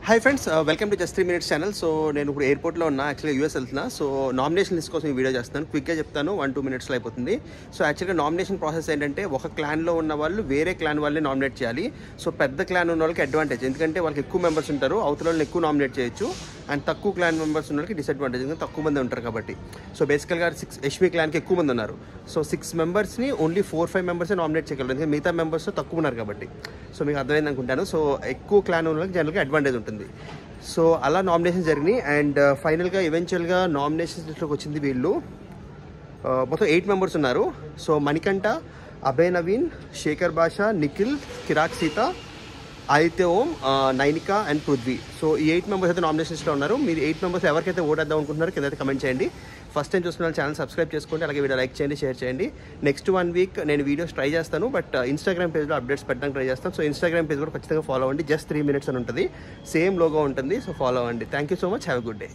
Hi friends, welcome to just 3 minutes channel. So నేను ఇప్పుడు ఎయిర్పోర్ట్లో ఉన్నా, యాక్చువల్గా యూఎస్ వెళ్తున్నా. సో నామినేషన్ లిస్ట్ కోసం ఈ వీడియో చేస్తాను. క్విక్గా చెప్తాను, 1-2 మినిట్స్లో అయిపోతుంది. సో యాక్చువల్గా నామినేషన్ ప్రాసెస్ ఏంటంటే, ఒక క్లాన్లో ఉన్న వాళ్ళు వేరే క్లాన్ వాళ్ళని నామినేట్ చేయాలి. సో పెద్ద క్లాన్ ఉన్న వాళ్ళకి అడ్వాంటేజ్, ఎందుకంటే వాళ్ళకి ఎక్కువ మెంబర్స్ ఉంటారు, అవతల వాళ్ళని ఎక్కువ నామినేట్ చేయొచ్చు. అండ్ తక్కువ క్లాన్ మెంబర్స్ ఉన్న వాళ్ళకి డిసడ్వాంటేజ్, ఎందుకంటే తక్కువ మంది ఉంటారు కాబట్టి. సో బేసికల్గా 6 యష్మి క్లాన్కి ఎక్కువ మంది ఉన్నారు. సో 6 మెంబర్స్ని ఓన్లీ 4-5 మెంబర్సే నామినేట్ చేయగలరు, ఎందుకంటే మిగతా మెంబర్స్ తక్కువ ఉన్నారు కాబట్టి. సో మీకు అర్థమైంది అనుకుంటాను. సో ఎక్కువ క్లాన్ ఉన్న వాళ్ళకి జనరల్గా అడ్వాంటేజ్ ఉంటుంది. సో అలా నామినేషన్ జరిగినాయి. అండ్ ఫైనల్గా ఈవెన్చువల్గా నామినేషన్స్ లిస్ట్లోకి వచ్చింది వీళ్ళు. మొత్తం 8 మెంబర్స్ ఉన్నారు. సో మణికంఠ, అభయ్ నవీన్, శేఖర్ భాషా, నిఖిల్, కిరాక్ సీత, ఆదిత్య ఓం, నైనిక అండ్ పృథ్వీ. సో ఈ 8 మెంబర్స్ అయితే నామినేషన్ లిస్ట్లో ఉన్నారు. మీరు 8 మెంబర్స్ ఎవరికైతే ఓటేద్దాం అనుకుంటున్నారో కింద అయితే కమెంట్ చేయండి. ఫస్ట్ టైం చూస్తున్న ఛానల్ సబ్స్క్రైబ్ చేసుకోండి, అలాగే వీడియో లైక్ చేయండి, షేర్ చేయండి. నెక్స్ట్ 1 వీక్ నేను వీడియోస్ ట్రై చేస్తాను, బట్ ఇన్స్టాగ్రామ్ పేజ్లో అప్డేట్స్ పెట్టడానికి ట్రై చేస్తాను. సో ఇన్స్టాగ్రామ్ పేజ్ కూడా ఖచ్చితంగా ఫాలో అవ్వండి. జస్ట్ 3 మినిట్స్ అని ఉంటుంది, సేమ్ లోగో ఉంటుంది. సో ఫాలో అవ్వండి. Thank you so much, have a good day.